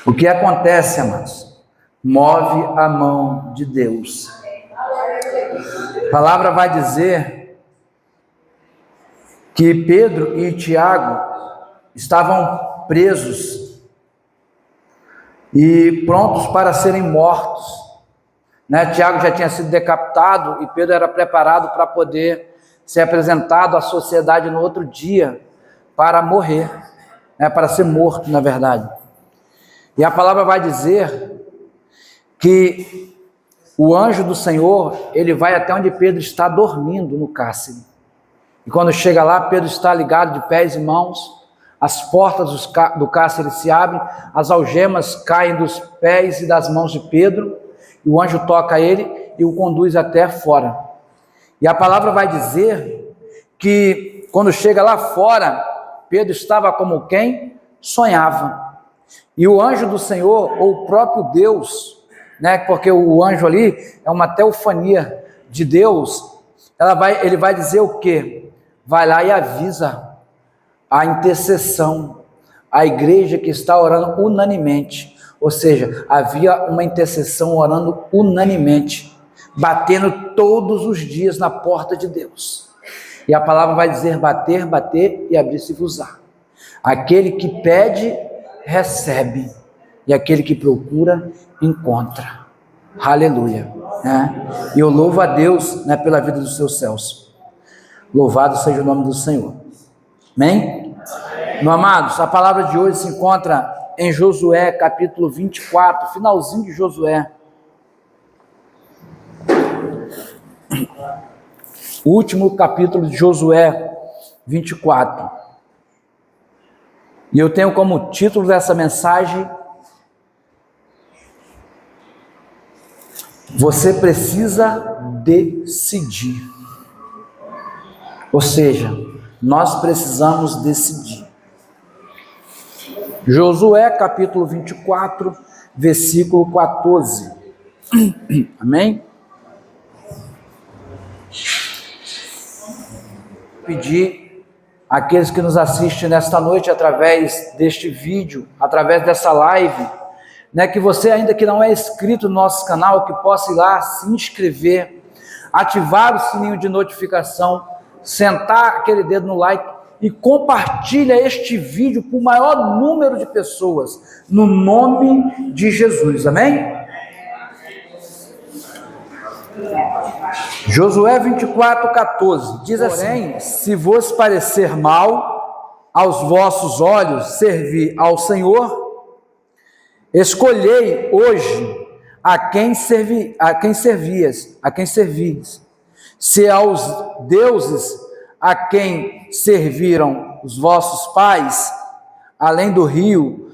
O que acontece, amados? Move a mão de Deus. A palavra vai dizer que Pedro e Tiago estavam presos e prontos para serem mortos, né? Tiago já tinha sido decapitado e Pedro era preparado para poder ser apresentado à sociedade no outro dia para morrer, né? Para ser morto, na verdade. E a palavra vai dizer que o anjo do Senhor, ele vai até onde Pedro está dormindo no cárcere. E quando chega lá, Pedro está ligado de pés e mãos, as portas do cárcere se abrem, as algemas caem dos pés e das mãos de Pedro, e o anjo toca ele e o conduz até fora. E a palavra vai dizer que quando chega lá fora, Pedro estava como quem sonhava. E o anjo do Senhor, ou o próprio Deus, né, porque o anjo ali é uma teofania de Deus, ele vai dizer o quê? Vai lá e avisa a intercessão, a igreja que está orando unanimemente, ou seja, havia uma intercessão orando unanimemente, batendo todos os dias na porta de Deus. E a palavra vai dizer: bater, bater e abrir-se-vos-á. Aquele que pede, recebe, e aquele que procura, encontra. Aleluia, né? E eu louvo a Deus, né, pela vida dos seus céus. Louvado seja o nome do Senhor. Amém? Meus amados, a palavra de hoje se encontra em Josué, capítulo 24, finalzinho de Josué. O último capítulo de Josué 24. E eu tenho como título dessa mensagem: você precisa decidir. Ou seja, nós precisamos decidir. Josué capítulo 24, versículo 14. Amém? Pedir àqueles que nos assistem nesta noite através deste vídeo, através dessa live, né, que você ainda que não é inscrito no nosso canal, que possa ir lá se inscrever, ativar o sininho de notificação, sentar aquele dedo no like e compartilha este vídeo para o maior número de pessoas, no nome de Jesus, amém? Josué 24, 14, diz assim: porém, se vos parecer mal aos vossos olhos servir ao Senhor, escolhei hoje a quem servis, se aos deuses a quem serviram os vossos pais, além do rio,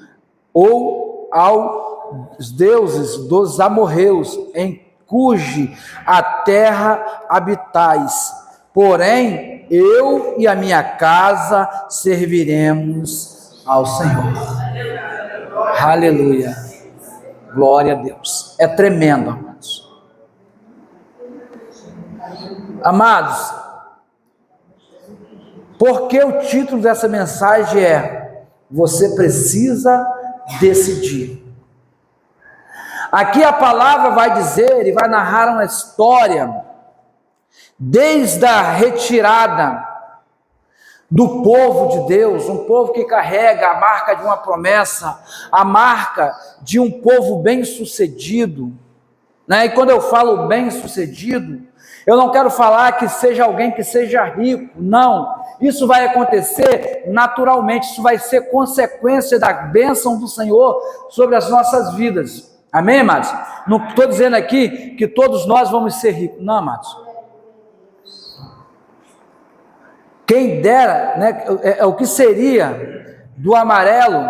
ou aos deuses dos amorreus, em cuja a terra habitais. Porém, eu e a minha casa serviremos ao Senhor. Aleluia. Glória a Deus. É tremendo, amados. Amados, porque o título dessa mensagem é: você precisa decidir. Aqui a palavra vai dizer e vai narrar uma história desde a retirada do povo de Deus, um povo que carrega a marca de uma promessa, a marca de um povo bem-sucedido, né? E quando eu falo bem-sucedido, eu não quero falar que seja alguém que seja rico, não. Isso vai acontecer naturalmente, isso vai ser consequência da bênção do Senhor sobre as nossas vidas. Amém, amados? Não estou dizendo aqui que todos nós vamos ser ricos, não, amados. Quem dera, né, o que seria do amarelo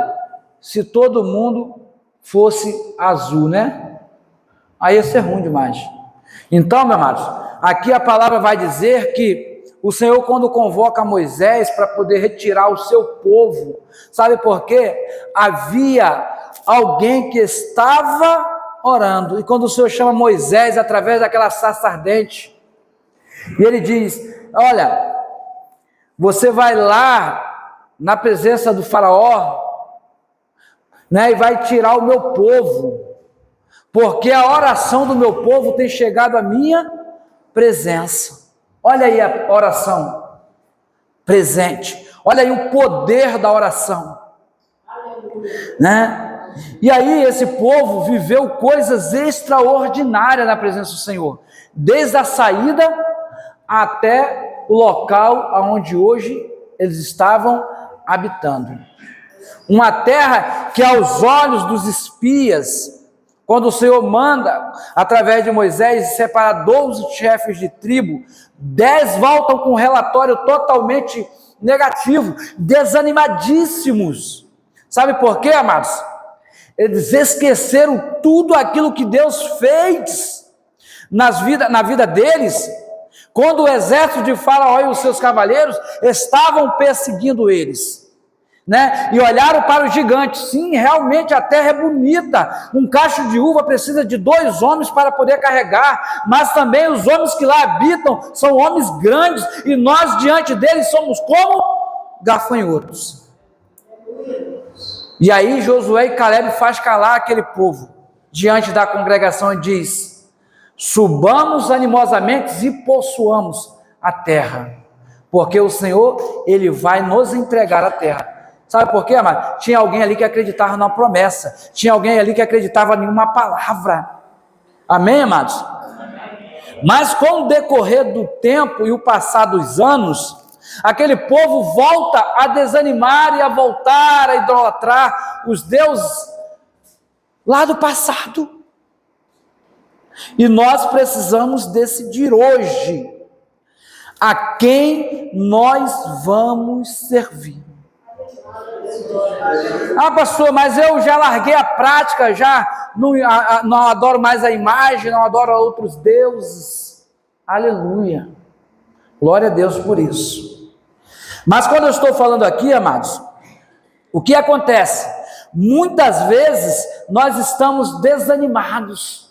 se todo mundo fosse azul, né? Aí ia ser ruim demais. Então, meus amados, aqui a palavra vai dizer que o Senhor, quando convoca Moisés para poder retirar o seu povo, sabe por quê? Havia alguém que estava orando, e quando o Senhor chama Moisés através daquela sarça ardente, e ele diz: olha, você vai lá na presença do faraó, né, e vai tirar o meu povo, porque a oração do meu povo tem chegado à minha presença. Olha aí a oração presente, olha aí o poder da oração, né? E aí esse povo viveu coisas extraordinárias na presença do Senhor, desde a saída até o local onde hoje eles estavam habitando. Uma terra que aos olhos dos espias, quando o Senhor manda, através de Moisés, separar 12 chefes de tribo, 10 voltam com um relatório totalmente negativo, desanimadíssimos. Sabe por quê, amados? Eles esqueceram tudo aquilo que Deus fez na vida deles, quando o exército de Faraó e os seus cavaleiros estavam perseguindo eles, né? E olharam para os gigantes. Sim, realmente a terra é bonita, um cacho de uva precisa de 2 homens para poder carregar, mas também os homens que lá habitam são homens grandes, e nós diante deles somos como gafanhotos. E aí Josué e Caleb faz calar aquele povo diante da congregação e diz: subamos animosamente e possuamos a terra, porque o Senhor, Ele vai nos entregar a terra. Sabe por quê, amado? Tinha alguém ali que acreditava na promessa, tinha alguém ali que acreditava em uma palavra. Amém, amados? Amém. Mas com o decorrer do tempo e o passar dos anos, aquele povo volta a desanimar e a voltar a idolatrar os deuses lá do passado. E nós precisamos decidir hoje a quem nós vamos servir. Ah, pastor, mas eu já larguei a prática, já não adoro mais a imagem, não adoro outros deuses. Aleluia. Glória a Deus por isso. Mas quando eu estou falando aqui, amados, o que acontece? Muitas vezes nós estamos desanimados.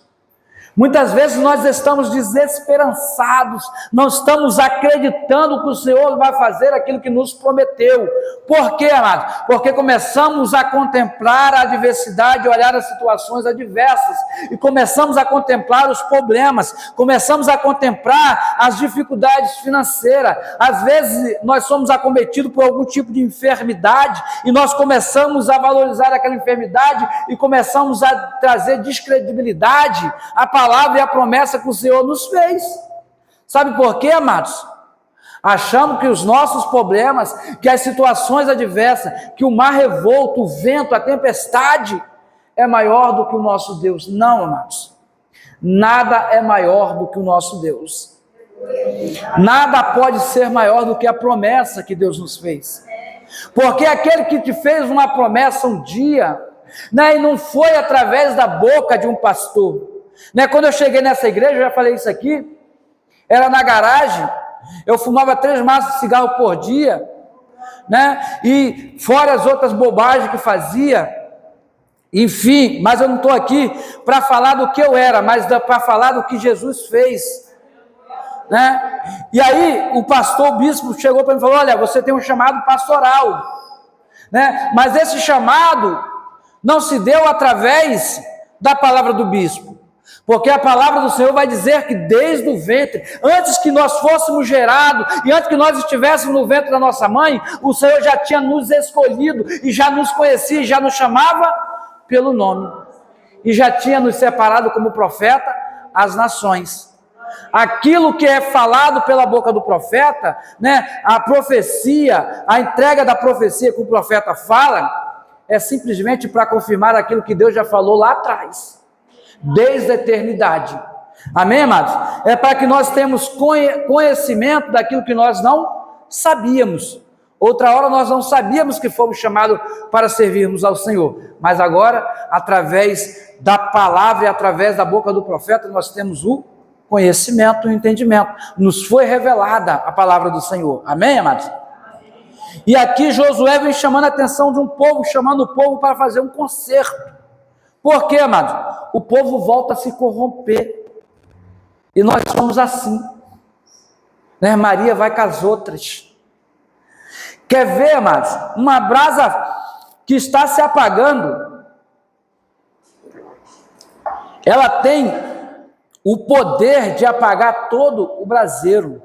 Muitas vezes nós estamos desesperançados, não estamos acreditando que o Senhor vai fazer aquilo que nos prometeu. Por quê, amado? Porque começamos a contemplar a adversidade, olhar as situações adversas, e começamos a contemplar os problemas, começamos a contemplar as dificuldades financeiras. Às vezes nós somos acometidos por algum tipo de enfermidade, e nós começamos a valorizar aquela enfermidade, e começamos a trazer descredibilidade à palavra e a promessa que o Senhor nos fez. Sabe por quê, amados? Achamos que os nossos problemas, que as situações adversas, que o mar revolto, o vento, a tempestade é maior do que o nosso Deus. Não, amados. Nada é maior do que o nosso Deus. Nada pode ser maior do que a promessa que Deus nos fez. Porque aquele que te fez uma promessa um dia, né, e não foi através da boca de um pastor. Né, quando eu cheguei nessa igreja, eu já falei isso aqui, era na garagem, eu fumava 3 maços de cigarro por dia, né, e fora as outras bobagens que fazia, enfim, mas eu não estou aqui para falar do que eu era, mas para falar do que Jesus fez, né? E aí o pastor, o bispo chegou para mim e falou: olha, você tem um chamado pastoral, né? Mas esse chamado não se deu através da palavra do bispo, porque a palavra do Senhor vai dizer que desde o ventre, antes que nós fôssemos gerados, e antes que nós estivéssemos no ventre da nossa mãe, o Senhor já tinha nos escolhido, e já nos conhecia, e já nos chamava pelo nome, e já tinha nos separado como profeta às nações. Aquilo que é falado pela boca do profeta, né, a profecia, a entrega da profecia que o profeta fala, é simplesmente para confirmar aquilo que Deus já falou lá atrás, desde a eternidade. Amém, amados? É para que nós tenhamos conhecimento daquilo que nós não sabíamos. Outra hora nós não sabíamos que fomos chamados para servirmos ao Senhor, mas agora, através da palavra e através da boca do profeta, nós temos o conhecimento, o entendimento. Nos foi revelada a palavra do Senhor. Amém, amados? E aqui Josué vem chamando a atenção de um povo, chamando o povo para fazer um concerto. Por quê, amados? O povo volta a se corromper. E nós somos assim, né? Maria vai com as outras. Quer ver, amados? Uma brasa que está se apagando, ela tem o poder de apagar todo o braseiro,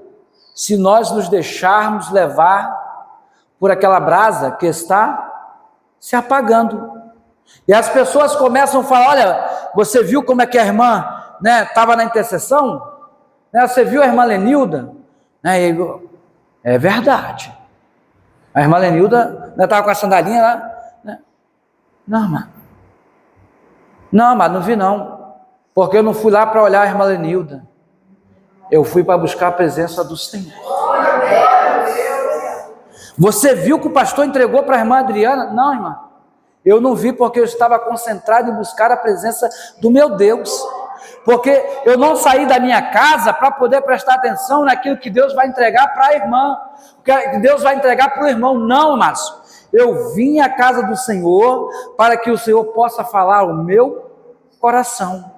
se nós nos deixarmos levar por aquela brasa que está se apagando. E as pessoas começam a falar: olha, você viu como é que a irmã estava na intercessão? Você viu a irmã Lenilda? E eu, é verdade. A irmã Lenilda estava com a sandalinha lá. Não, mas não vi não. Porque eu não fui lá para olhar a irmã Lenilda. Eu fui para buscar a presença do Senhor. Você viu que o pastor entregou para a irmã Adriana? Não, irmã. Eu não vi porque eu estava concentrado em buscar a presença do meu Deus. Porque eu não saí da minha casa para poder prestar atenção naquilo que Deus vai entregar para a irmã, que Deus vai entregar para o irmão. Não, Márcio. Eu vim à casa do Senhor para que o Senhor possa falar o meu coração.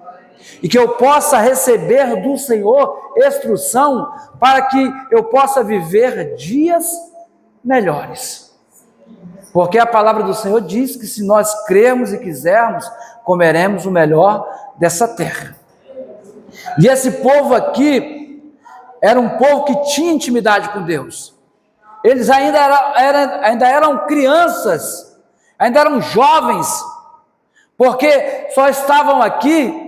E que eu possa receber do Senhor instrução para que eu possa viver dias melhores. Porque a palavra do Senhor diz que se nós crermos e quisermos, comeremos o melhor dessa terra. E esse povo aqui era um povo que tinha intimidade com Deus. Eles ainda eram crianças, ainda eram jovens, porque só estavam aqui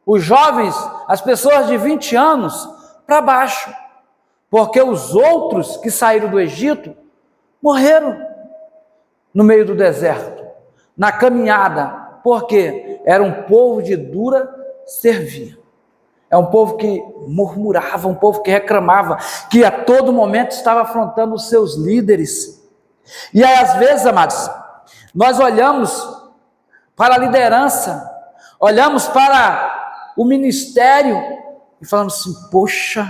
os jovens, as pessoas de 20 anos para baixo, porque os outros que saíram do Egito morreram no meio do deserto, na caminhada, porque era um povo de dura servia. É um povo que murmurava, um povo que reclamava, que a todo momento estava afrontando os seus líderes. E aí, às vezes, amados, nós olhamos para a liderança, olhamos para o ministério e falamos assim: poxa,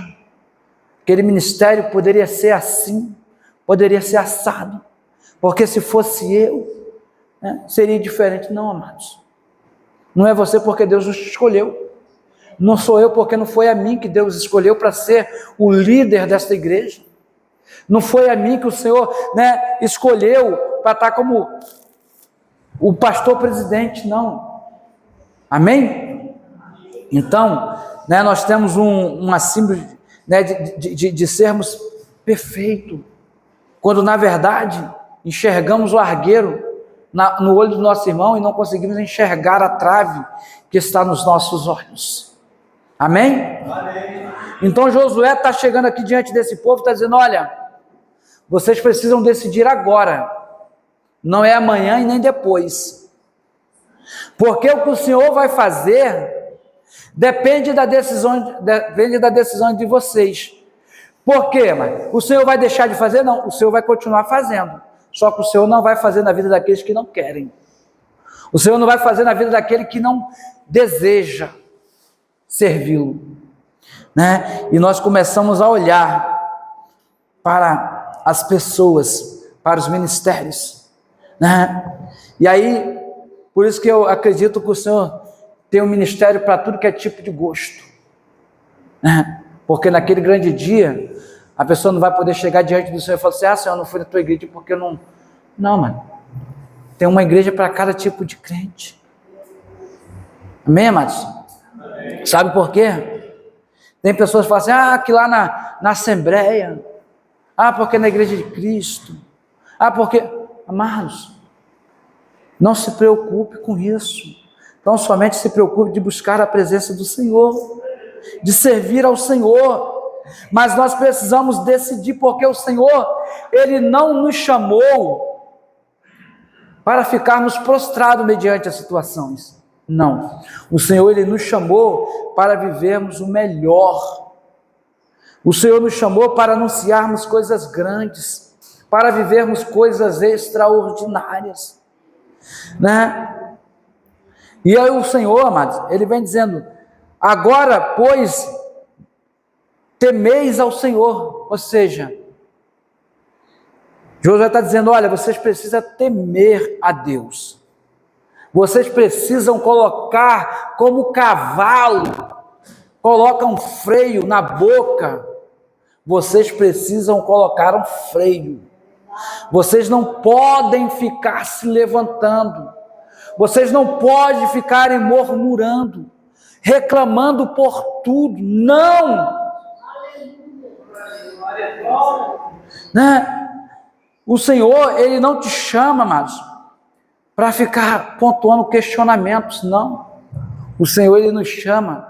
aquele ministério poderia ser assim, poderia ser assado, porque se fosse eu, seria diferente. Não, amados, não é você porque Deus os escolheu. Não sou eu porque não foi a mim que Deus escolheu para ser o líder desta igreja. Não foi a mim que o Senhor escolheu para estar como o pastor presidente, não. Amém? Então, nós temos uma símbolo de sermos perfeitos, quando na verdade enxergamos o argueiro no olho do nosso irmão e não conseguimos enxergar a trave que está nos nossos olhos. Amém? Amém. Então Josué está chegando aqui diante desse povo e está dizendo: olha, vocês precisam decidir agora, não é amanhã e nem depois, porque o que o Senhor vai fazer depende da decisão de vocês. Por quê, mãe? O Senhor vai deixar de fazer? Não, o Senhor vai continuar fazendo, só que o Senhor não vai fazer na vida daqueles que não querem, o Senhor não vai fazer na vida daquele que não deseja servi-lo, E nós começamos a olhar para as pessoas, para os ministérios, E aí, por isso que eu acredito que o Senhor tem um ministério para tudo que é tipo de gosto, Porque naquele grande dia, a pessoa não vai poder chegar diante do Senhor e falar assim: Senhor, eu não fui na tua igreja porque eu não... Não, mano, tem uma igreja para cada tipo de crente. Amém, amados? Sabe por quê? Tem pessoas que falam assim: que lá na Assembleia, porque na igreja de Cristo, porque... Amados, não se preocupe com isso, então somente se preocupe de buscar a presença do Senhor, de servir ao Senhor. Mas nós precisamos decidir, porque o Senhor, Ele não nos chamou para ficarmos prostrados mediante as situações. Não, o Senhor, Ele nos chamou para vivermos o melhor. O Senhor nos chamou para anunciarmos coisas grandes, para vivermos coisas extraordinárias, E aí o Senhor, amados, Ele vem dizendo: agora, pois, temeis ao Senhor. Ou seja, Josué está dizendo: olha, vocês precisam temer a Deus. Vocês precisam colocar como cavalo coloca um freio na boca. Vocês precisam colocar um freio. Vocês não podem ficar se levantando. Vocês não podem ficarem murmurando. reclamando por tudo. Não! Né? O Senhor, Ele não te chama, amados, para ficar pontuando questionamentos, não. O Senhor, Ele nos chama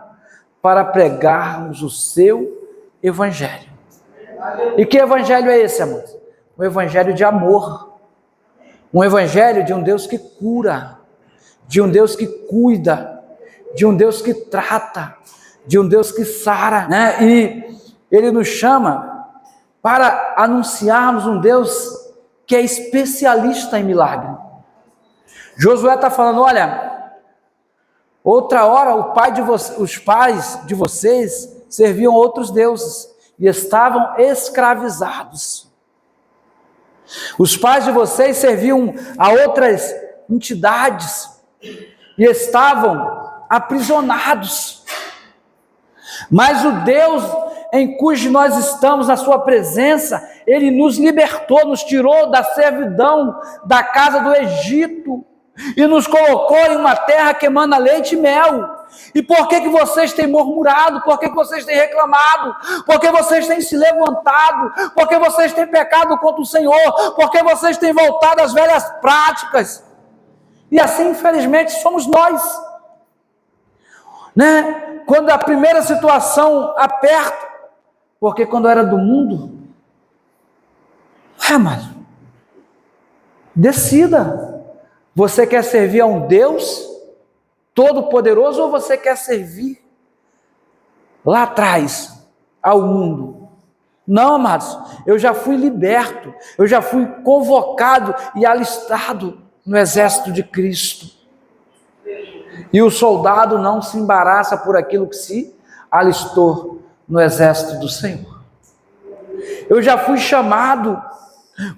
para pregarmos o seu Evangelho. E que Evangelho é esse, amados? Um Evangelho de amor. Um Evangelho de um Deus que cura, de um Deus que cuida, de um Deus que trata, de um Deus que sara, né? E Ele nos chama para anunciarmos um Deus que é especialista em milagre. Josué está falando, olha, outra hora os pais de vocês serviam outros deuses e estavam escravizados. Os pais de vocês serviam a outras entidades e estavam aprisionados. Mas o Deus em cujo nós estamos na sua presença, Ele nos libertou, nos tirou da servidão, da casa do Egito, e nos colocou em uma terra que emana leite e mel. E por que vocês têm murmurado? Por que vocês têm reclamado? Por que vocês têm se levantado? Por que vocês têm pecado contra o Senhor? Por que vocês têm voltado às velhas práticas? E assim, infelizmente, somos nós, né? Quando a primeira situação aperta, porque quando era do mundo, mas decida, você quer servir a um Deus todo-poderoso ou você quer servir lá atrás ao mundo? Não, amados, eu já fui liberto, eu já fui convocado e alistado no exército de Cristo. E o soldado não se embaraça por aquilo que se alistou no exército do Senhor. Eu já fui chamado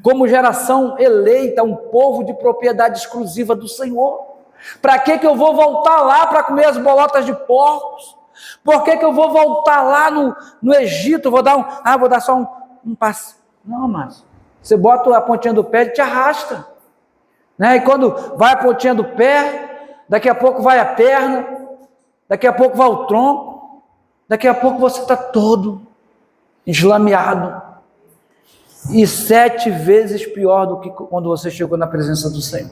como geração eleita, um povo de propriedade exclusiva do Senhor. Para que eu vou voltar lá para comer as bolotas de porcos? Por que eu vou voltar lá no Egito? Vou dar só um passe. Não, mas você bota a pontinha do pé e te arrasta, né? E quando vai a pontinha do pé, daqui a pouco vai a perna, daqui a pouco vai o tronco, daqui a pouco você está todo enlameado e 7 vezes pior do que quando você chegou na presença do Senhor.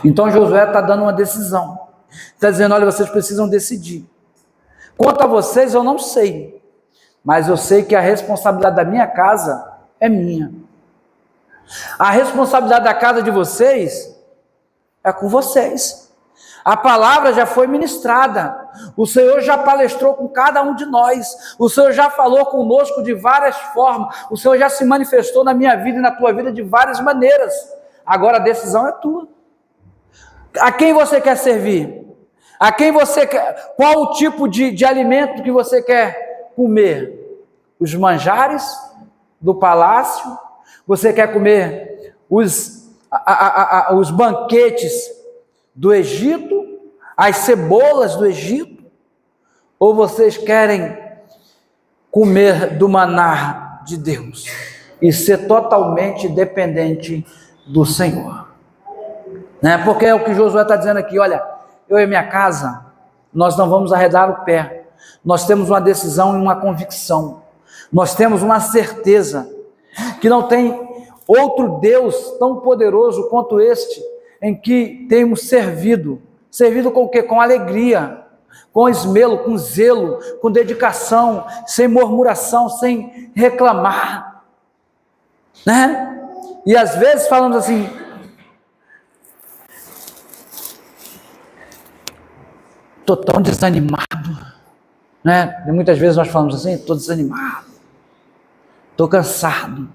Então Josué está dando uma decisão, está dizendo, olha, vocês precisam decidir. Quanto a vocês eu não sei, mas eu sei que a responsabilidade da minha casa é minha. A responsabilidade da casa de vocês é com vocês. A palavra já foi ministrada, o Senhor já palestrou com cada um de nós, o Senhor já falou conosco de várias formas, o Senhor já se manifestou na minha vida e na tua vida de várias maneiras. Agora a decisão é tua. A quem você quer servir? A quem você quer? Qual o tipo de alimento que você quer comer? Os manjares do palácio? Você quer comer os banquetes do Egito? As cebolas do Egito? Ou vocês querem comer do maná de Deus e ser totalmente dependente do Senhor? Né? Porque é o que Josué está dizendo aqui, olha, eu e minha casa, nós não vamos arredar o pé, nós temos uma decisão e uma convicção, nós temos uma certeza, que não tem outro Deus tão poderoso quanto este, em que temos servido com o quê? Com alegria, com esmero, com zelo, com dedicação, sem murmuração, sem reclamar, né? E às vezes falamos assim, estou tão desanimado, né? E muitas vezes nós falamos assim, estou desanimado, estou cansado,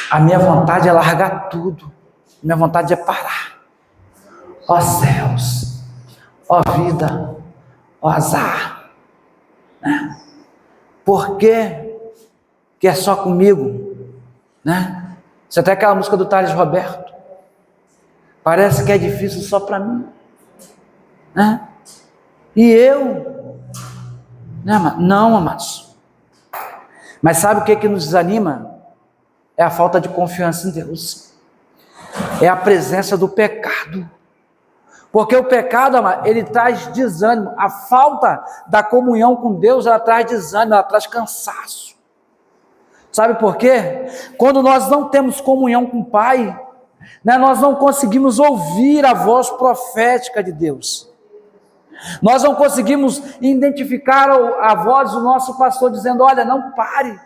a minha vontade é largar tudo, a minha vontade é parar. Ó céus, ó vida, ó azar, né? Por que é só comigo, né? Isso até aquela música do Thales Roberto, parece que é difícil só para mim, né? E eu, né? Não, amados, mas sabe o que nos desanima? É a falta de confiança em Deus, é a presença do pecado. Porque o pecado, amado, ele traz desânimo. A falta da comunhão com Deus, ela traz desânimo, ela traz cansaço. Sabe por quê? Quando nós não temos comunhão com o Pai, né, nós não conseguimos ouvir a voz profética de Deus. Nós não conseguimos identificar a voz do nosso pastor dizendo: olha, não pare,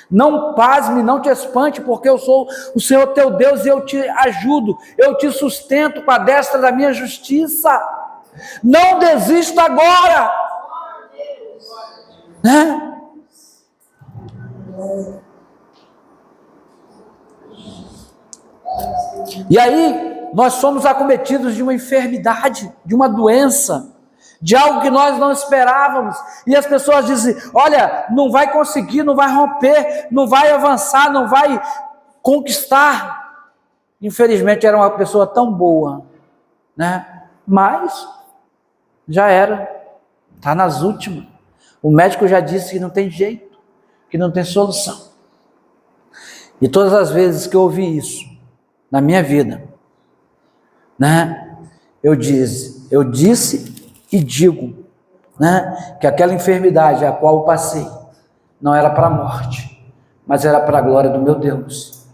não pasme, não te espante, porque eu sou o Senhor teu Deus e eu te ajudo, eu te sustento com a destra da minha justiça. Não desista agora, né? E aí, nós somos acometidos de uma enfermidade, de uma doença, de algo que nós não esperávamos, e as pessoas dizem: olha, não vai conseguir, não vai romper, não vai avançar, não vai conquistar. Infelizmente era uma pessoa tão boa, né? Mas já era, está nas últimas. O médico já disse que não tem jeito, que não tem solução. E todas as vezes que eu ouvi isso na minha vida, né, eu disse e digo, né, que aquela enfermidade a qual eu passei não era para a morte, mas era para a glória do meu Deus.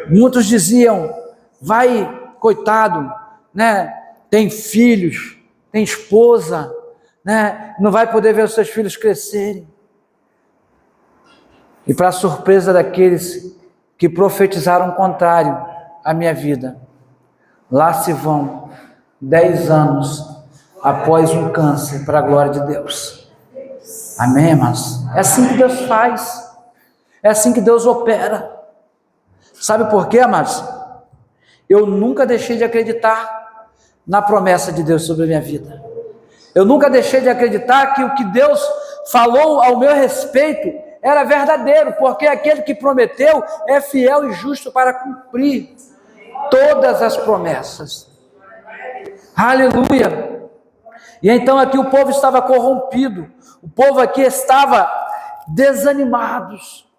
Muitos diziam: vai, coitado, né, tem filhos, tem esposa, né, não vai poder ver os seus filhos crescerem. E para surpresa daqueles que profetizaram o contrário à minha vida, lá se vão 10 anos após um câncer para a glória de Deus. Amém, irmãos? É assim que Deus faz, é assim que Deus opera. Sabe por quê, amados? Eu nunca deixei de acreditar na promessa de Deus sobre a minha vida. Eu nunca deixei de acreditar que o que Deus falou ao meu respeito era verdadeiro, porque aquele que prometeu é fiel e justo para cumprir todas as promessas. Aleluia! E então aqui o povo estava corrompido, o povo aqui estava desanimados.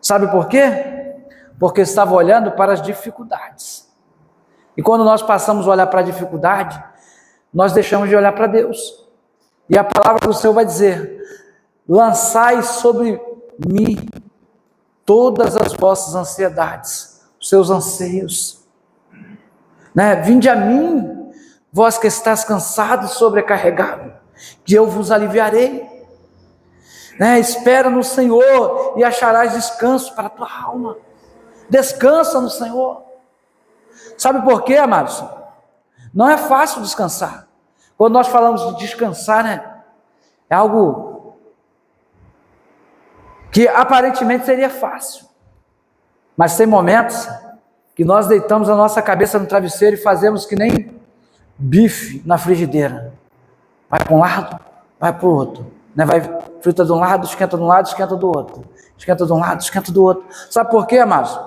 Sabe por quê? Porque estava olhando para as dificuldades. E quando nós passamos a olhar para a dificuldade, nós deixamos de olhar para Deus. E a palavra do Senhor vai dizer: lançai sobre mim todas as vossas ansiedades, os seus anseios, né? Vinde a mim, vós que estás cansado e sobrecarregado, que eu vos aliviarei, né? Espera no Senhor e acharás descanso para a tua alma. Descansa no Senhor. Sabe por quê, amados? Não é fácil descansar. Quando nós falamos de descansar, né, é algo que aparentemente seria fácil, mas tem momentos que nós deitamos a nossa cabeça no travesseiro e fazemos que nem bife na frigideira. Vai para um lado, vai para o outro, né? Vai frita de um lado, esquenta do outro, esquenta de um lado, esquenta do outro. Sabe por quê, amados?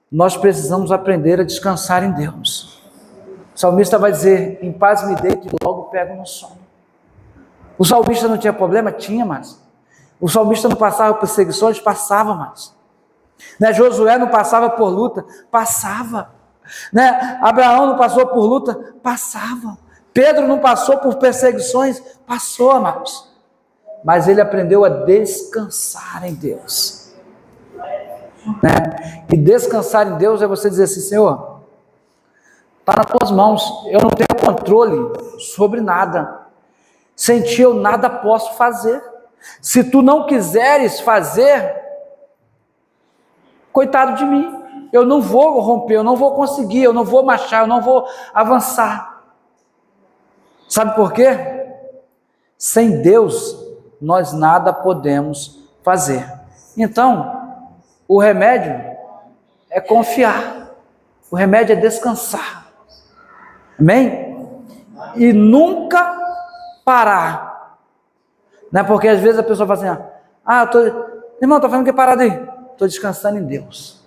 Nós precisamos aprender a descansar em Deus. O salmista vai dizer: em paz me deito e logo pego no sono. O salmista não tinha problema? Tinha, mas o salmista não passava por perseguições? Passava, mas né? Josué não passava por luta? Passava, né? Abraão não passou por luta? Passava. Pedro não passou por perseguições? Passou, amados. Mas ele aprendeu a descansar em Deus, né? E descansar em Deus é você dizer assim: Senhor, está nas tuas mãos, eu não tenho controle sobre nada, sem ti eu nada posso fazer. Se tu não quiseres fazer, coitado de mim, eu não vou romper, eu não vou conseguir, eu não vou marchar, eu não vou avançar. Sabe por quê? Sem Deus nós nada podemos fazer. Então, o remédio é confiar, o remédio é descansar, amém? E nunca parar. Não é porque às vezes a pessoa fala assim: irmão, estou falando que parado aí. Estou descansando em Deus.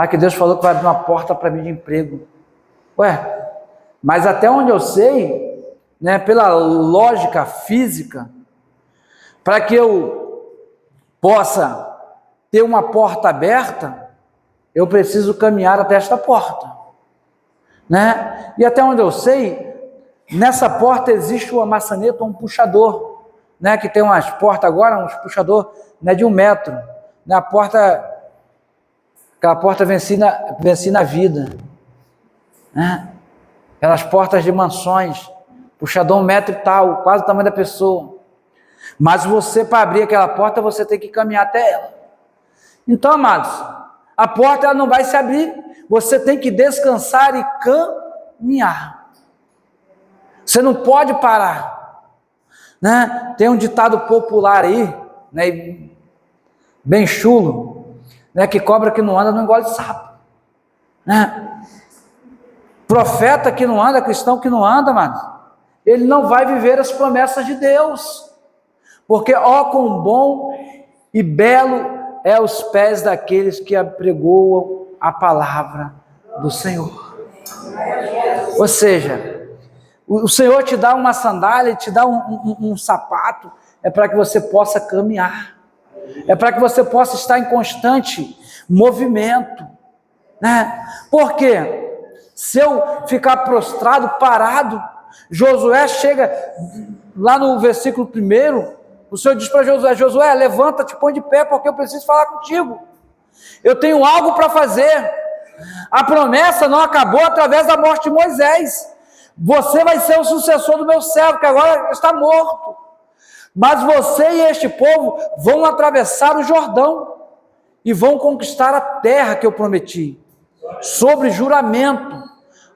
Que Deus falou que vai abrir uma porta para mim de emprego. Ué, mas até onde eu sei, né, pela lógica física, para que eu possa ter uma porta aberta, eu preciso caminhar até esta porta, né? E até onde eu sei, nessa porta existe uma maçaneta, um puxador, né? Que tem umas portas agora, uns puxador, né, de 1 metro, né? Aquela porta venci na vida, né? Aquelas portas de mansões, puxador 1 metro e tal, quase o tamanho da pessoa. Mas você, para abrir aquela porta, você tem que caminhar até ela. Então, amados, a porta ela não vai se abrir, você tem que descansar e caminhar. Você não pode parar, né? Tem um ditado popular aí, né, bem chulo, né, que cobra que não anda não engole sapo, né? Profeta que não anda, cristão que não anda, mano, ele não vai viver as promessas de Deus, porque ó quão bom e belo é os pés daqueles que apregoam a palavra do Senhor. Ou seja, o Senhor te dá uma sandália, te dá um sapato, é para que você possa caminhar, é para que você possa estar em constante movimento, né? Porque se eu ficar prostrado, parado, Josué chega lá no versículo 1, o Senhor diz para Josué: Josué, levanta-te, põe de pé, porque eu preciso falar contigo, eu tenho algo para fazer. A promessa não acabou através da morte de Moisés. Você vai ser o sucessor do meu servo, que agora está morto. Mas você e este povo vão atravessar o Jordão e vão conquistar a terra que eu prometi, sobre juramento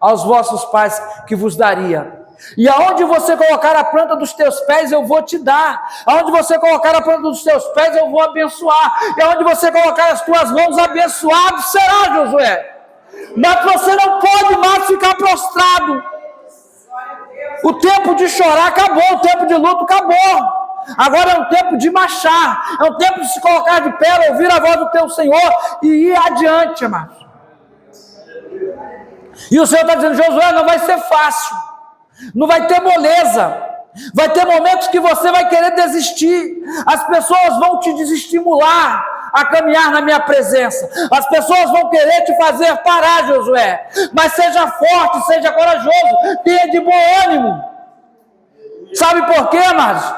aos vossos pais que vos daria. E aonde você colocar a planta dos teus pés, eu vou te dar. Aonde você colocar a planta dos teus pés, eu vou abençoar. E aonde você colocar as tuas mãos, abençoado será, Josué. Mas você não pode mais ficar prostrado. O tempo de chorar acabou, o tempo de luto acabou. Agora é um tempo de marchar, é um tempo de se colocar de pé, ouvir a voz do teu Senhor e ir adiante, amados. E o Senhor está dizendo: Josué, não vai ser fácil, não vai ter moleza, vai ter momentos que você vai querer desistir, as pessoas vão te desestimular a caminhar na minha presença, as pessoas vão querer te fazer parar, Josué, mas seja forte, seja corajoso, tenha de bom ânimo. Sabe por quê, amados?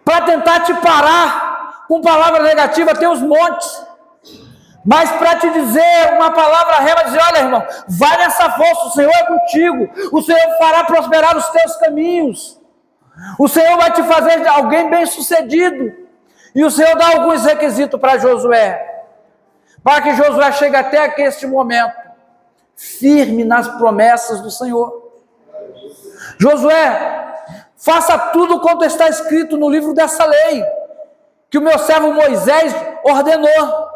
Para tentar te parar com palavra negativa tem os montes, mas para te dizer uma palavra rema, dizer: olha, irmão, vai nessa força, o Senhor é contigo, o Senhor fará prosperar os teus caminhos, o Senhor vai te fazer alguém bem sucedido. E o Senhor dá alguns requisitos para Josué, para que Josué chegue até aqui, este momento, firme nas promessas do Senhor. Josué, faça tudo quanto está escrito no livro dessa lei, que o meu servo Moisés ordenou,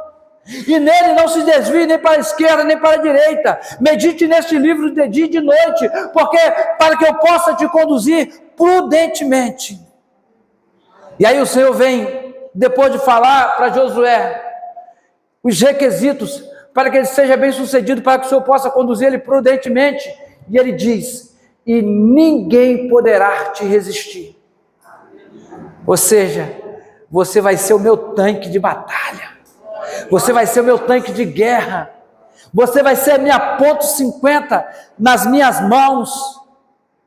e nele não se desvie nem para a esquerda nem para a direita. Medite neste livro de dia e de noite, porque para que eu possa te conduzir prudentemente. E aí o Senhor vem, depois de falar para Josué os requisitos para que ele seja bem sucedido, para que o Senhor possa conduzir ele prudentemente, e ele diz: e ninguém poderá te resistir. Ou seja, você vai ser o meu tanque de batalha, você vai ser o meu tanque de guerra, você vai ser a minha ponto 50 nas minhas mãos,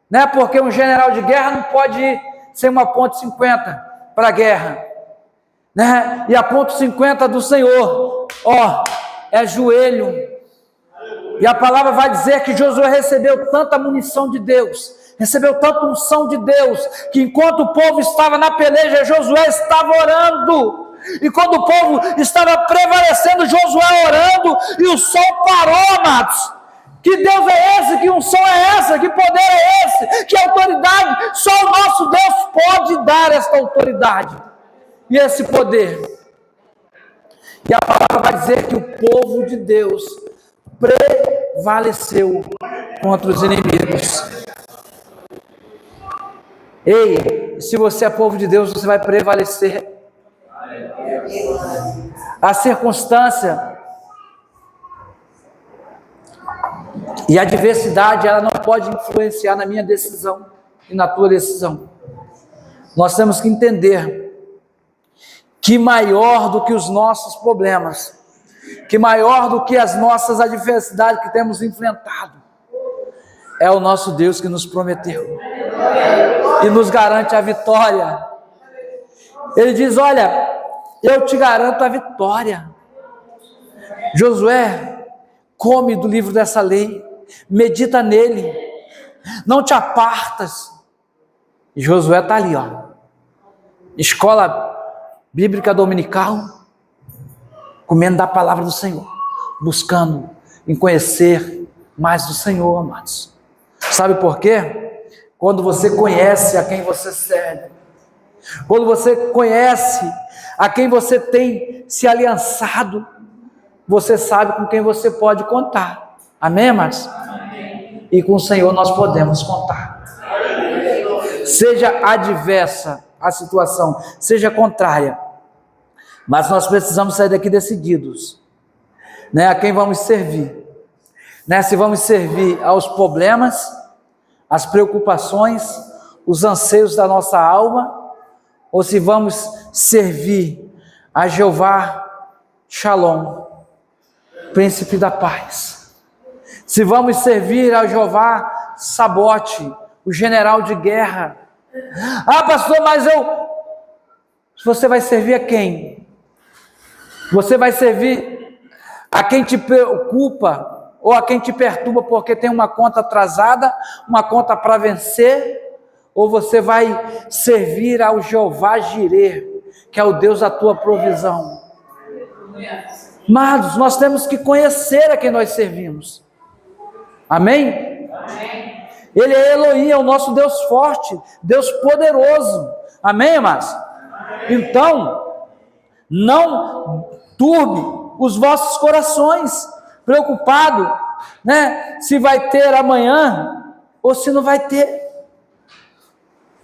né? Porque um general de guerra não pode ir sem uma ponto 50 para a guerra, né? E a ponto 50 do Senhor, ó, é joelho. E a palavra vai dizer que Josué recebeu tanta munição de Deus, recebeu tanta unção de Deus, que enquanto o povo estava na peleja, Josué estava orando. E quando o povo estava prevalecendo, Josué orando, e o sol parou, amados. Que Deus é esse? Que unção é essa? Que poder é esse? Que autoridade? Só o nosso Deus pode dar esta autoridade e esse poder. E a palavra vai dizer que o povo de Deus prevaleceu contra os inimigos. Ei, se você é povo de Deus, você vai prevalecer. A circunstância e a adversidade, ela não pode influenciar na minha decisão e na tua decisão. Nós temos que entender que maior do que os nossos problemas, que maior do que as nossas adversidades que temos enfrentado, é o nosso Deus que nos prometeu e nos garante a vitória. Ele diz: olha, eu te garanto a vitória. Josué, come do livro dessa lei, medita nele, não te apartas. E Josué está ali, escola bíblica dominical, comendo da palavra do Senhor, buscando em conhecer mais do Senhor, amados. Sabe por quê? Quando você conhece a quem você serve, quando você conhece a quem você tem se aliançado, você sabe com quem você pode contar. Amém, amados? Amém. E com o Senhor nós podemos contar. Seja adversa a situação, seja contrária, mas nós precisamos sair daqui decididos, né? A quem vamos servir, né? Se vamos servir aos problemas, às preocupações, os anseios da nossa alma, ou se vamos servir a Jeová Shalom, Príncipe da Paz. Se vamos servir a Jeová Sabote, o general de guerra. Ah, pastor, mas você vai servir a quem? Você vai servir a quem te preocupa ou a quem te perturba porque tem uma conta atrasada, uma conta para vencer? Ou você vai servir ao Jeová Jireh, que é o Deus da tua provisão? Amados, nós temos que conhecer a quem nós servimos. Amém? Amém. Ele é Elohim, é o nosso Deus forte, Deus poderoso. Amém, amados? Amém. Então, não turbe os vossos corações, preocupado, né? Se vai ter amanhã ou se não vai ter.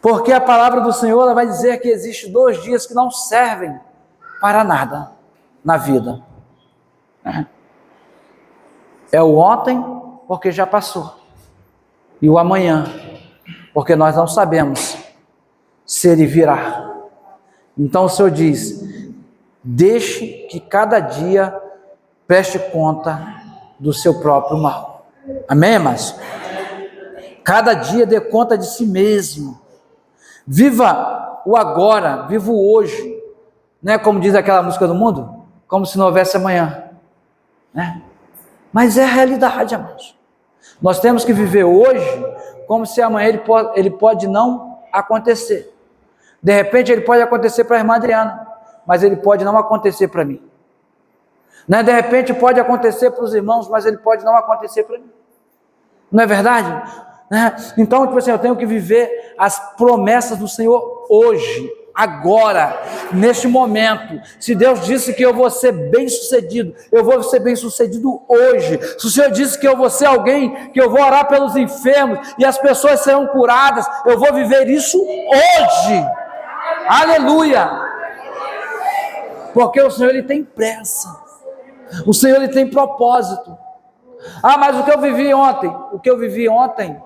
Porque a palavra do Senhor ela vai dizer que existe 2 dias que não servem para nada na vida. É o ontem, porque já passou, e o amanhã, porque nós não sabemos se ele virá. Então o Senhor diz: deixe que cada dia preste conta do seu próprio mal. Amém, irmãos? Cada dia dê conta de si mesmo. Viva o agora, viva o hoje, né? Como diz aquela música do mundo, como se não houvesse amanhã, né? Mas é a realidade, amados. Nós temos que viver hoje como se amanhã ele pode não acontecer. De repente ele pode acontecer para a irmã Adriana, mas ele pode não acontecer para mim, né? De repente pode acontecer para os irmãos, mas ele pode não acontecer para mim. Não é verdade? Então, tipo assim, eu tenho que viver as promessas do Senhor hoje, agora, neste momento. Se Deus disse que eu vou ser bem sucedido, eu vou ser bem sucedido hoje. Se o Senhor disse que eu vou ser alguém, que eu vou orar pelos enfermos e as pessoas serão curadas, eu vou viver isso hoje. Aleluia! Porque o Senhor ele tem pressa, o Senhor ele tem propósito. Ah, mas o que eu vivi ontem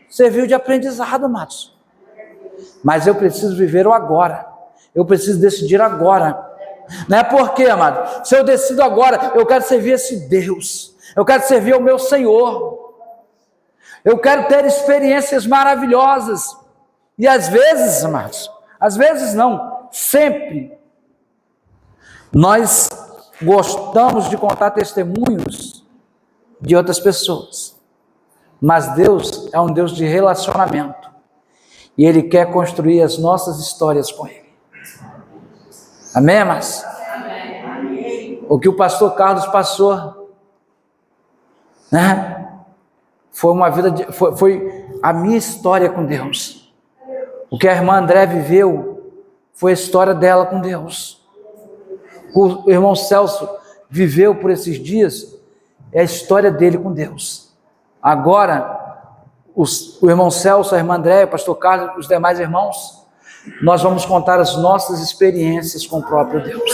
serviu de aprendizado, amados. Mas eu preciso viver o agora. Eu preciso decidir agora. Não é porque, amado, se eu decido agora, eu quero servir esse Deus. Eu quero servir ao meu Senhor. Eu quero ter experiências maravilhosas. E às vezes, amados, às vezes não, sempre, nós gostamos de contar testemunhos de outras pessoas. Mas Deus é um Deus de relacionamento. E Ele quer construir as nossas histórias com Ele. Amém, irmãs? Amém. O que o pastor Carlos passou, né? Foi uma vida, foi a minha história com Deus. O que a irmã André viveu foi a história dela com Deus. O irmão Celso viveu por esses dias, é a história dele com Deus. Agora, o irmão Celso, a irmã Andréia, o pastor Carlos, os demais irmãos, nós vamos contar as nossas experiências com o próprio Deus.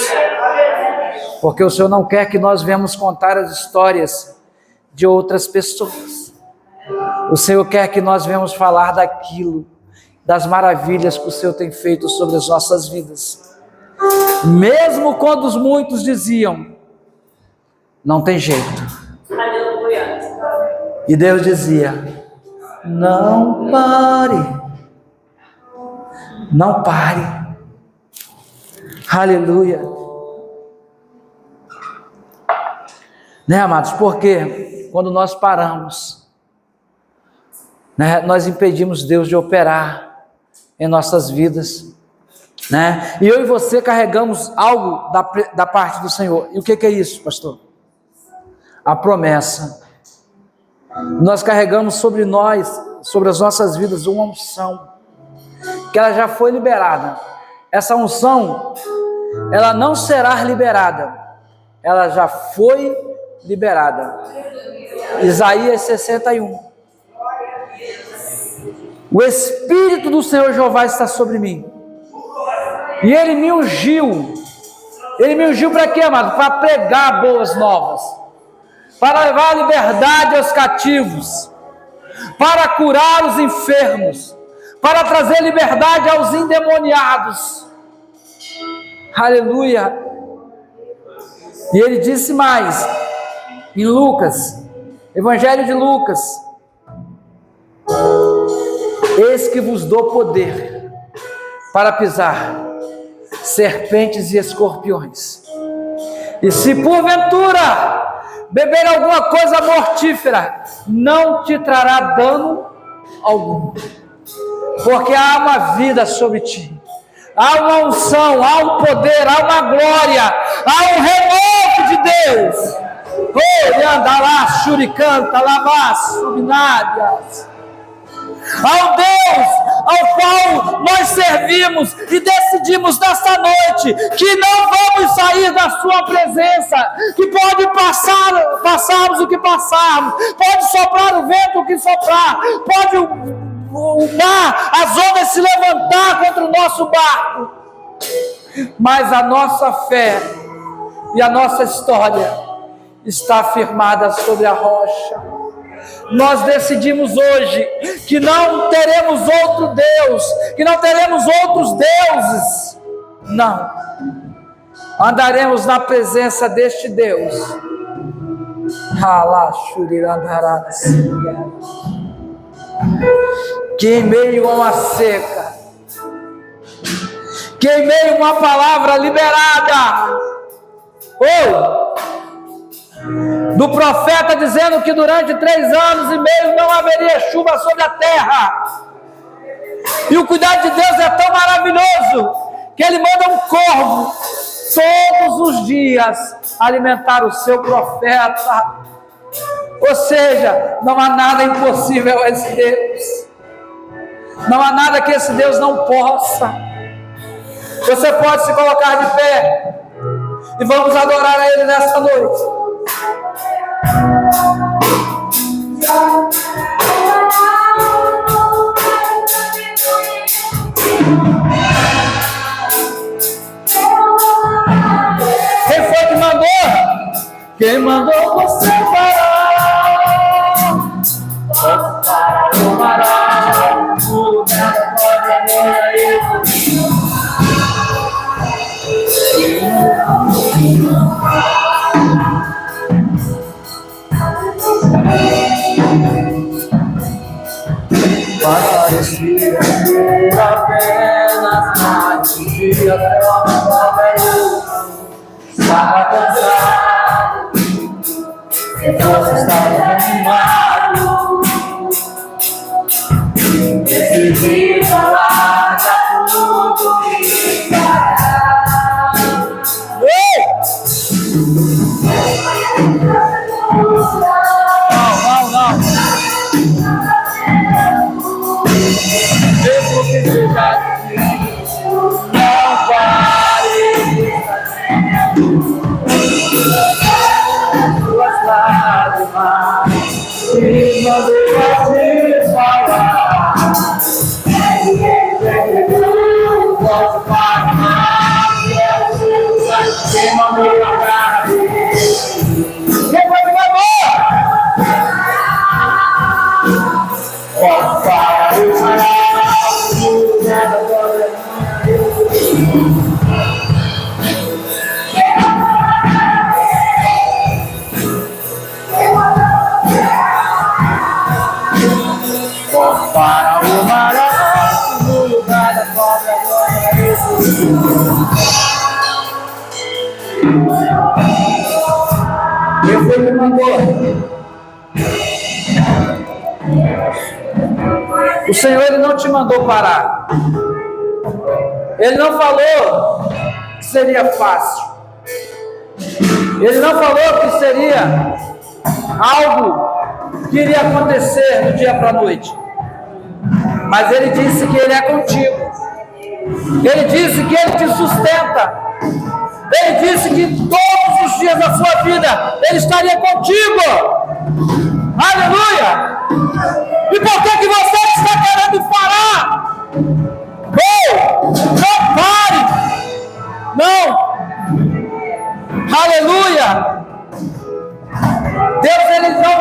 Porque o Senhor não quer que nós venhamos contar as histórias de outras pessoas. O Senhor quer que nós venhamos falar daquilo, das maravilhas que o Senhor tem feito sobre as nossas vidas. Mesmo quando os muitos diziam: Não tem jeito. Aleluia. E Deus dizia: não pare. Não pare. Aleluia. Né, amados? Porque quando nós paramos, né, nós impedimos Deus de operar em nossas vidas, né? E eu e você carregamos algo da parte do Senhor. E o que é isso, pastor? A promessa. Nós carregamos sobre nós, sobre as nossas vidas, uma unção, que ela já foi liberada. Essa unção, ela não será liberada, ela já foi liberada. Isaías 61. O Espírito do Senhor Jeová está sobre mim, e Ele me ungiu. Ele me ungiu para quê, amado? Para pregar boas novas, para levar a liberdade aos cativos, para curar os enfermos, para trazer liberdade aos endemoniados. Aleluia. E ele disse mais, em Lucas, Evangelho de Lucas: eis que vos dou poder para pisar serpentes e escorpiões, e se porventura beber alguma coisa mortífera, não te trará dano algum, porque há uma vida sobre ti, há uma unção, há um poder, há uma glória, há um renovo de Deus. Anda lá, shuricanta, lavá, subnádias. Ao Deus ao qual nós servimos e decidimos nesta noite que não vamos sair da sua presença, que pode passarmos o que passarmos, pode soprar o vento o que soprar, pode o mar, as ondas se levantar contra o nosso barco, mas a nossa fé e a nossa história está firmada sobre a rocha. Nós decidimos hoje que não teremos outro Deus, que não teremos outros deuses. Não. Andaremos na presença deste Deus. Que em meio a uma seca, que em meio a uma palavra liberada, do profeta dizendo que durante 3 anos e meio não haveria chuva sobre a terra, e o cuidado de Deus é tão maravilhoso que Ele manda um corvo todos os dias alimentar o seu profeta. Ou seja, não há nada impossível a esse Deus, não há nada que esse Deus não possa. Você pode se colocar de pé e vamos adorar a Ele nessa noite. Quem foi que mandou? Quem mandou você parar? Para o parar, o nada pode agora parecia ser apenas mais um dia estava cansado, você estava animado, esse dia larga tudo e parar. Não. Mesmo que seja difícil, não pare. Suas lágrimas e não deixe de falar. Posso parar, quem não me agarre. Quem foi que mandou? Posso parar e parar. Quem foi que mandou? O Senhor, Ele não te mandou parar. Ele não falou que seria fácil. Ele não falou que seria algo que iria acontecer do dia para a noite. Mas Ele disse que Ele é contigo. Ele disse que Ele te sustenta. Ele disse que todos os dias da sua vida Ele estaria contigo. Aleluia! E por que você está querendo parar? Não pare! Não! Aleluia! Deus, Ele não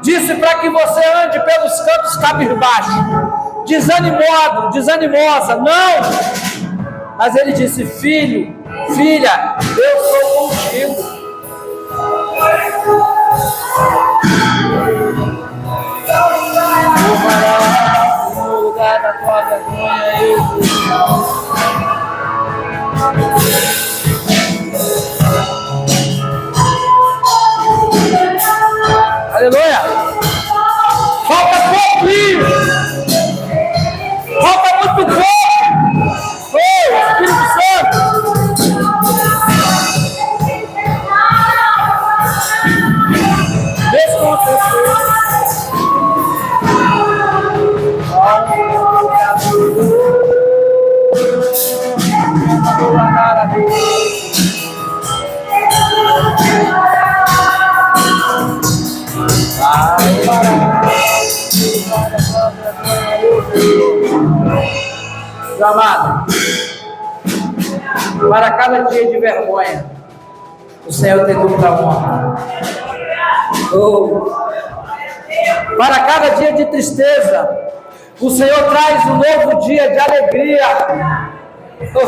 disse para que você ande pelos campos cabisbaixo, desanimado, desanimosa, não! Mas Ele disse: filho, filha, eu sou contigo. No lugar da tua vergonha, eu aleluia! Falta pouquinho! Falta muito pouco! Oh, Espírito Santo! Deixa eu acontecer. Amado, para cada dia de vergonha, o Senhor tem dupla honra. Oh. Para cada dia de tristeza, o Senhor traz um novo dia de alegria. Oh.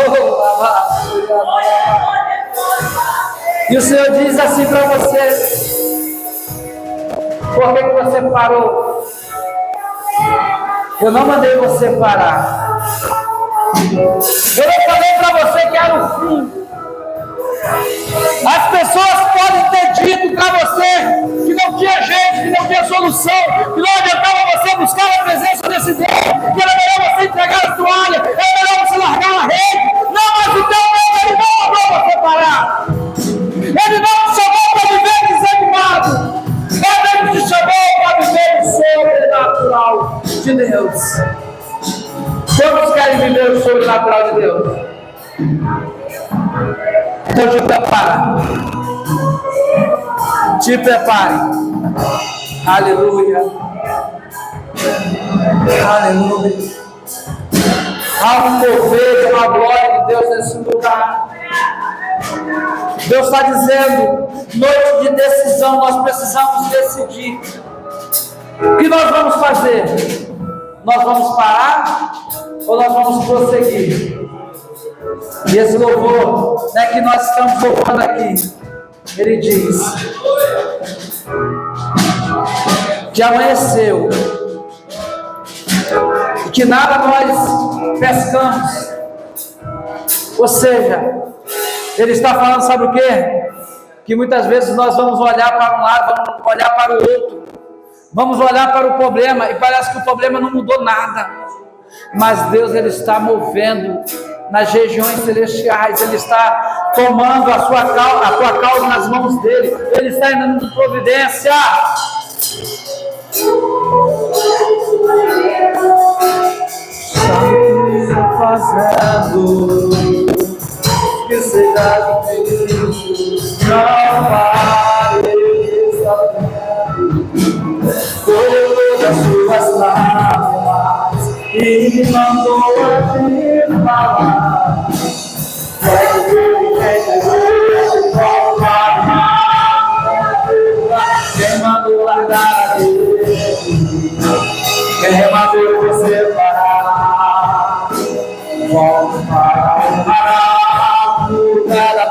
E o Senhor diz assim para você: por que você parou? Eu não mandei você parar. Eu não falei para você que era o fim. As pessoas podem ter dito para você que não tinha jeito, que não tinha solução, que não adiantava você buscar a presença desse Deus, que era melhor você entregar a toalha, era melhor você largar a rede. Não, mas o teu Deus, Ele não mandou você parar. Ele não te chamou para viver desanimado. Ele te chamou para viver o sobrenatural de Deus. Quantos querem viver o sobrenatural de Deus? Então te prepara. Te prepare. Aleluia. Aleluia. Há um mover, uma glória de Deus nesse lugar. Deus está dizendo: noite de decisão, nós precisamos decidir. O que nós vamos fazer? Nós vamos parar ou nós vamos prosseguir? E esse louvor, né, que nós estamos louvando aqui, ele diz que amanheceu e que nada nós pescamos. Ou seja, ele está falando, sabe o quê? Que muitas vezes nós vamos olhar para um lado, vamos olhar para o outro, vamos olhar para o problema e parece que o problema não mudou nada. Mas Deus, Ele está movendo nas regiões celestiais, Ele está tomando a tua causa nas mãos dEle, Ele está dando providência. Está fazendo que será difícil, não pare, colheu das suas lágrimas e me mandou a te falar. Vai quem mandou largar a Deus, quem mandou você parar, volta para o lugar da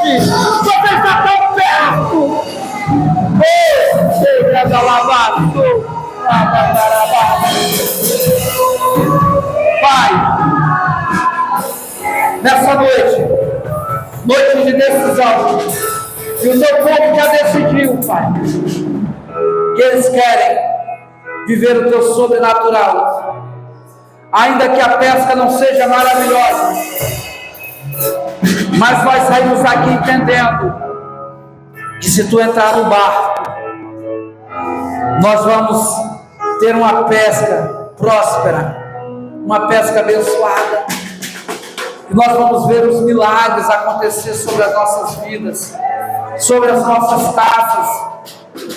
longe, você está tão perto. Pai, nessa noite de decisão, e o teu povo já decidiu, Pai, que eles querem viver o teu sobrenatural, ainda que a pesca não seja maravilhosa, mas nós saímos aqui entendendo que se tu entrar no barco, nós vamos ter uma pesca próspera, uma pesca abençoada, e nós vamos ver os milagres acontecer sobre as nossas vidas, sobre as nossas casas,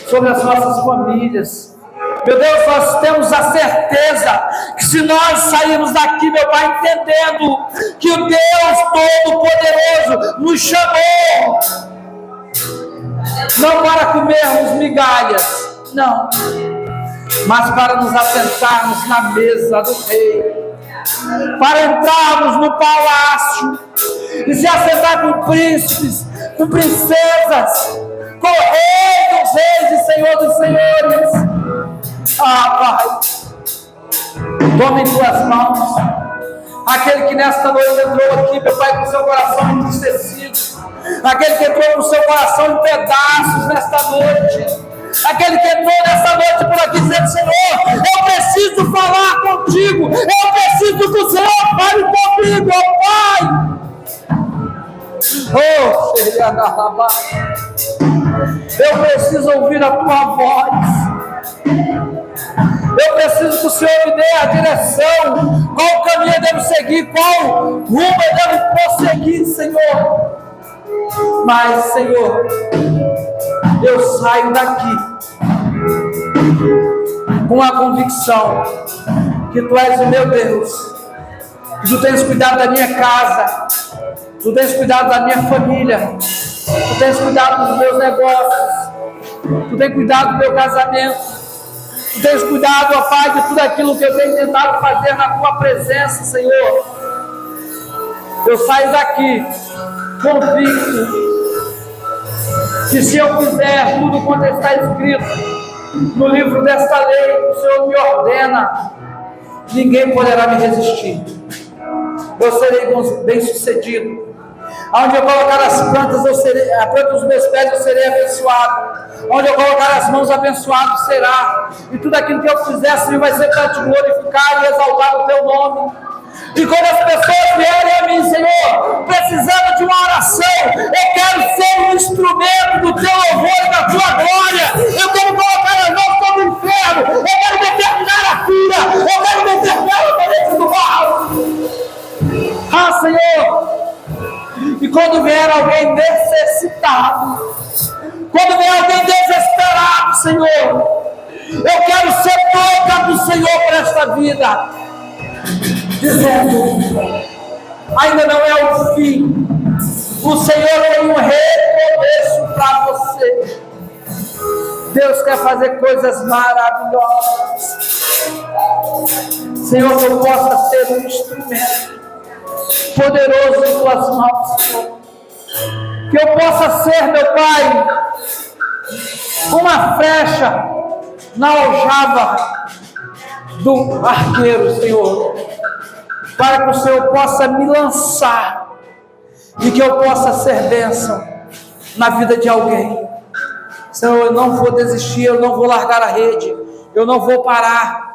sobre as nossas famílias. Meu Deus, nós temos a certeza que se nós sairmos daqui, meu Pai, entendendo que o Deus Todo-Poderoso nos chamou, não para comermos migalhas, não, mas para nos assentarmos na mesa do Rei, para entrarmos no palácio e se assentar com príncipes, com princesas, com o Rei dos Reis e Senhor dos Senhores. Pai, tome em tuas mãos aquele que nesta noite entrou aqui, meu Pai, com seu coração entristecido, aquele que entrou com seu coração em pedaços nesta noite, aquele que entrou nesta noite por aqui dizendo: Senhor, eu preciso falar contigo, eu preciso que o Senhor fale comigo, eu preciso ouvir a tua voz. Eu preciso que o Senhor me dê a direção, qual caminho eu devo seguir, qual rumo eu devo prosseguir, Senhor. Mas, Senhor, eu saio daqui com a convicção que Tu és o meu Deus, que Tu tens cuidado da minha casa, Tu tens cuidado da minha família, Tu tens cuidado dos meus negócios, Tu tens cuidado do meu casamento, Tu tens cuidado, ó Pai, de tudo aquilo que eu tenho tentado fazer na Tua presença, Senhor. Eu saio daqui convicto que se eu fizer tudo quanto está escrito no livro desta lei que o Senhor me ordena, ninguém poderá me resistir. Eu serei bem sucedido. Onde eu colocar as plantas, a planta dos meus pés, eu serei abençoado. Onde eu colocar as mãos, abençoado será. E tudo aquilo que eu fizer, Senhor, vai ser para te glorificar e exaltar o teu nome. E quando as pessoas vierem a mim, Senhor, precisando de uma oração, eu quero ser um instrumento do teu louvor e da tua glória. Eu quero colocar as mãos sobre o inferno. Eu quero determinar a cura. Eu quero determinar a valência do mal. Ah, Senhor. E quando vier alguém necessitado, quando vier alguém desesperado, Senhor, eu quero ser boca do Senhor para esta vida, dizendo: ainda não é o fim, o Senhor tem um recomeço para você. Deus quer fazer coisas maravilhosas. Senhor, que eu possa ser um instrumento poderoso em tuas mãos, Senhor. Que eu possa ser, meu Pai, uma flecha na aljava do arqueiro, Senhor, para que o Senhor possa me lançar e que eu possa ser bênção na vida de alguém. Senhor, eu não vou desistir, eu não vou largar a rede, eu não vou parar.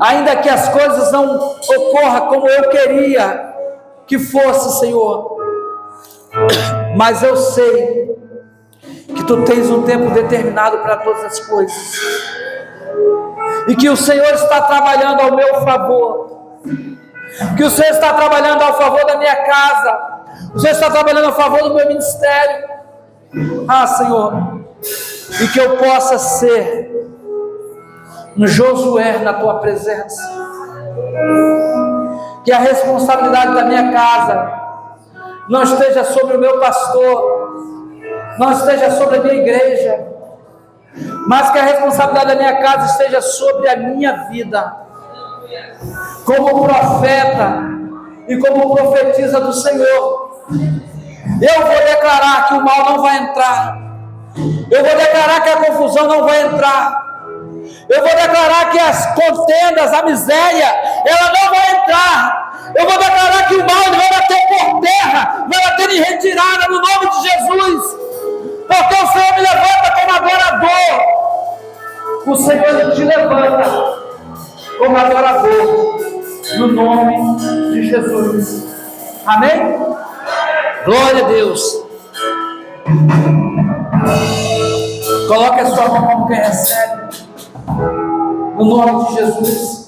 Ainda que as coisas não ocorram como eu queria que fosse, Senhor, mas eu sei que Tu tens um tempo determinado para todas as coisas, e que o Senhor está trabalhando ao meu favor, que o Senhor está trabalhando ao favor da minha casa, o Senhor está trabalhando a favor do meu ministério. Ah, Senhor, e que eu possa ser um Josué na Tua presença, que a responsabilidade da minha casa não esteja sobre o meu pastor, não esteja sobre a minha igreja, mas que a responsabilidade da minha casa esteja sobre a minha vida, como profeta e como profetisa do Senhor. Eu vou declarar que o mal não vai entrar. Eu vou declarar que a confusão não vai entrar. Eu vou declarar que as contendas, a miséria, ela não vai entrar. Eu vou declarar que o mal vai bater por terra, vai bater em retirada no nome de Jesus. Porque o Senhor me levanta como adorador. O Senhor te levanta como adorador, no nome de Jesus. Amém? Glória a Deus. Coloque a sua mão como quem recebe, no nome de Jesus.